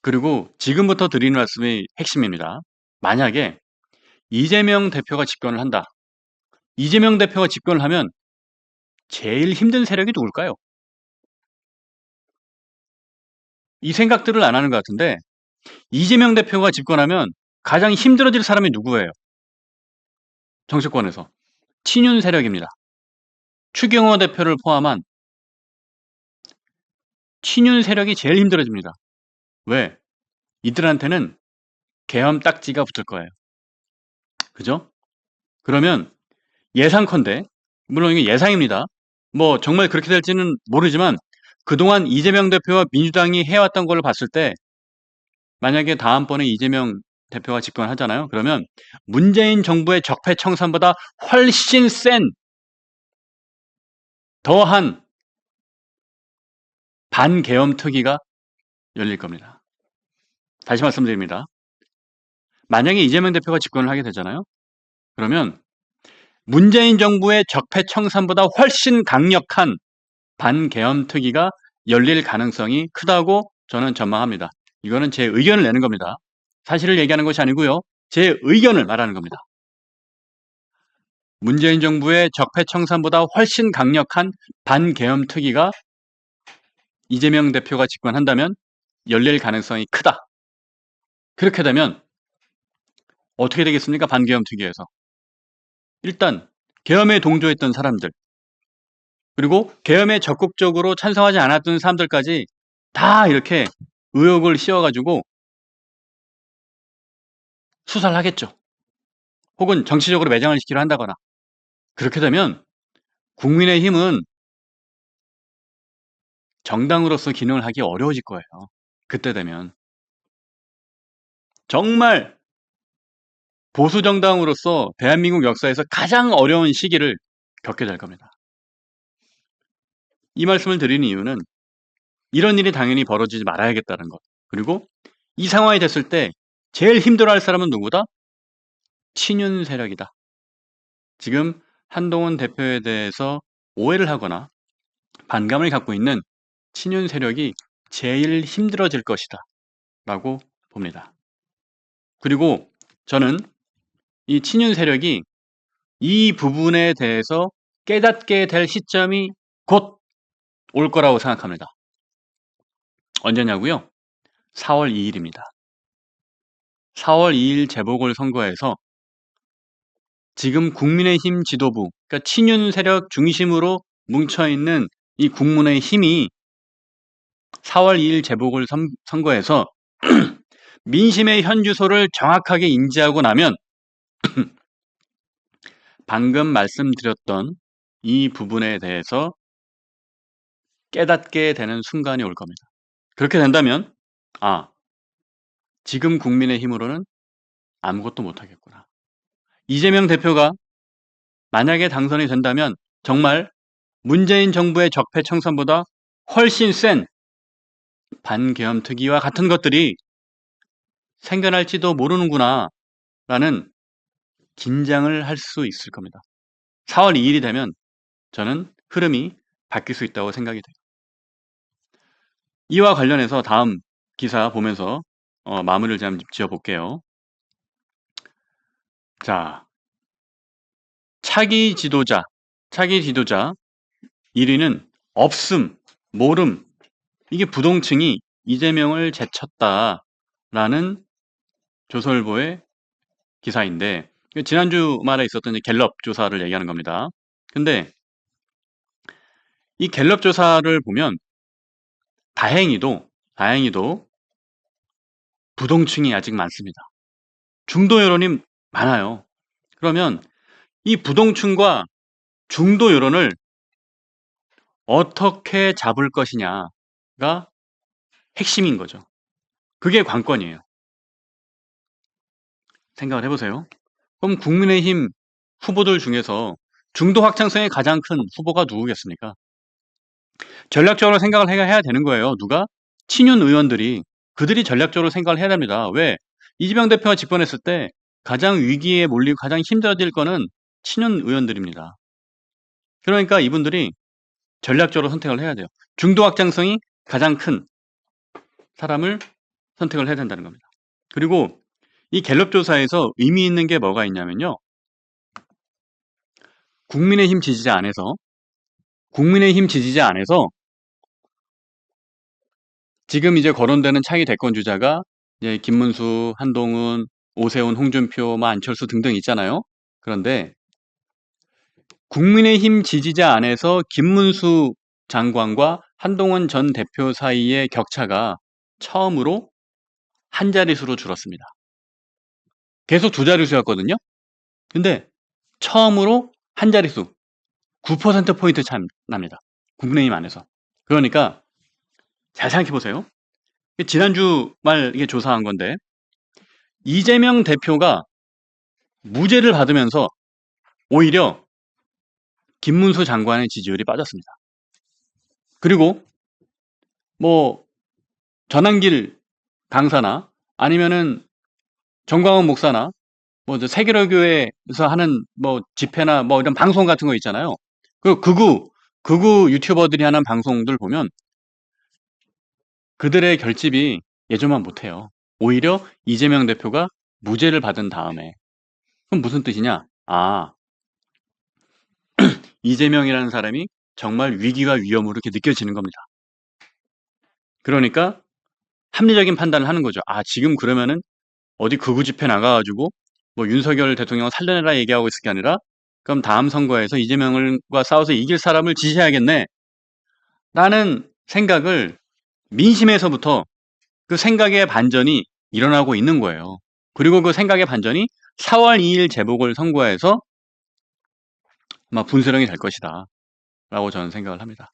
그리고 지금부터 드리는 말씀이 핵심입니다. 만약에 이재명 대표가 집권을 한다. 이재명 대표가 집권을 하면 제일 힘든 세력이 누굴까요? 이 생각들을 안 하는 것 같은데 이재명 대표가 집권하면 가장 힘들어질 사람이 누구예요? 정치권에서. 친윤 세력입니다. 추경호 대표를 포함한 친윤 세력이 제일 힘들어집니다. 왜? 이들한테는 계엄 딱지가 붙을 거예요. 그죠? 그러면 예상컨대, 물론 이게 예상입니다. 뭐 정말 그렇게 될지는 모르지만 그동안 이재명 대표와 민주당이 해왔던 걸 봤을 때 만약에 다음번에 이재명 대표가 집권하잖아요. 그러면 문재인 정부의 적폐청산보다 훨씬 센 더한 반계엄 특위가 열릴 겁니다. 다시 말씀드립니다. 만약에 이재명 대표가 집권을 하게 되잖아요. 그러면 문재인 정부의 적폐청산보다 훨씬 강력한 반계엄 특위가 열릴 가능성이 크다고 저는 전망합니다. 이거는 제 의견을 내는 겁니다. 사실을 얘기하는 것이 아니고요. 제 의견을 말하는 겁니다. 문재인 정부의 적폐청산보다 훨씬 강력한 반계엄 특위가 이재명 대표가 집권한다면 열릴 가능성이 크다. 그렇게 되면 어떻게 되겠습니까? 반계엄 특위에서. 일단 계엄에 동조했던 사람들 그리고 계엄에 적극적으로 찬성하지 않았던 사람들까지 다 이렇게 의혹을 씌워가지고 수사를 하겠죠. 혹은 정치적으로 매장을 시키려 한다거나. 그렇게 되면 국민의힘은 정당으로서 기능을 하기 어려워질 거예요. 그때 되면. 정말 보수 정당으로서 대한민국 역사에서 가장 어려운 시기를 겪게 될 겁니다. 이 말씀을 드리는 이유는 이런 일이 당연히 벌어지지 말아야겠다는 것. 그리고 이 상황이 됐을 때 제일 힘들어할 사람은 누구다? 친윤 세력이다. 지금 한동훈 대표에 대해서 오해를 하거나 반감을 갖고 있는 친윤 세력이 제일 힘들어질 것이다 라고 봅니다. 그리고 저는 이 친윤 세력이 이 부분에 대해서 깨닫게 될 시점이 곧 올 거라고 생각합니다. 언제냐고요? 4월 2일입니다. 4월 2일 재보궐선거에서 지금 국민의힘 지도부, 그러니까 친윤 세력 중심으로 뭉쳐있는 이 국민의힘이 4월 2일 재보궐선거에서 민심의 현주소를 정확하게 인지하고 나면 방금 말씀드렸던 이 부분에 대해서 깨닫게 되는 순간이 올 겁니다. 그렇게 된다면 지금 국민의힘으로는 아무것도 못하겠구나. 이재명 대표가 만약에 당선이 된다면 정말 문재인 정부의 적폐청산보다 훨씬 센 반계엄 특위와 같은 것들이 생겨날지도 모르는구나 라는 긴장을 할 수 있을 겁니다. 4월 2일이 되면 저는 흐름이 바뀔 수 있다고 생각이 돼요. 이와 관련해서 다음 기사 보면서 마무리를 좀 지어볼게요. 자, 차기 지도자 1위는 없음, 모름, 이게 부동층이 이재명을 제쳤다라는 조선일보의 기사인데 지난주 말에 있었던 갤럽 조사를 얘기하는 겁니다. 근데 이 갤럽 조사를 보면 다행히도 부동층이 아직 많습니다. 중도 여론이 많아요. 그러면 이 부동층과 중도 여론을 어떻게 잡을 것이냐가 핵심인 거죠. 그게 관건이에요. 생각을 해보세요. 그럼 국민의힘 후보들 중에서 중도 확장성이 가장 큰 후보가 누구겠습니까? 전략적으로 생각을 해야 되는 거예요. 누가? 친윤 의원들이. 그들이 전략적으로 생각을 해야 됩니다. 왜? 이재명 대표가 집권했을 때 가장 위기에 몰리고 가장 힘들어질 거는 친윤 의원들입니다. 그러니까 이분들이 전략적으로 선택을 해야 돼요. 중도 확장성이 가장 큰 사람을 선택을 해야 된다는 겁니다. 그리고 이 갤럽 조사에서 의미 있는 게 뭐가 있냐면요. 국민의힘 지지자 안에서 지금 이제 거론되는 차기 대권 주자가 이제 김문수, 한동훈, 오세훈, 홍준표, 안철수 등등 있잖아요. 그런데 국민의힘 지지자 안에서 김문수 장관과 한동훈 전 대표 사이의 격차가 처음으로 한 자릿수로 줄었습니다. 계속 두 자릿수였거든요. 근데 처음으로 한 자릿수 9%포인트 차이 납니다. 국민의힘 안에서. 그러니까 잘 생각해 보세요. 지난주 말 이게 조사한 건데 이재명 대표가 무죄를 받으면서 오히려 김문수 장관의 지지율이 빠졌습니다. 그리고 뭐 전한길 강사나 아니면은 정광훈 목사나 뭐 세계로교회에서 하는 뭐 집회나 뭐 이런 방송 같은 거 있잖아요. 그 극우 유튜버들이 하는 방송들 보면 그들의 결집이 예전만 못해요. 오히려 이재명 대표가 무죄를 받은 다음에. 그럼 무슨 뜻이냐? 아, 이재명이라는 사람이 정말 위기와 위험으로 이렇게 느껴지는 겁니다. 그러니까 합리적인 판단을 하는 거죠. 아, 지금 그러면은 어디 극우 집회 나가가지고 뭐 윤석열 대통령을 살려내라 얘기하고 있을 게 아니라 그럼 다음 선거에서 이재명과 싸워서 이길 사람을 지지해야겠네 라는 생각을 민심에서부터 그 생각의 반전이 일어나고 있는 거예요. 그리고 그 생각의 반전이 4월 2일 재보궐선거에서 아마 분수령이 될 것이다 라고 저는 생각을 합니다.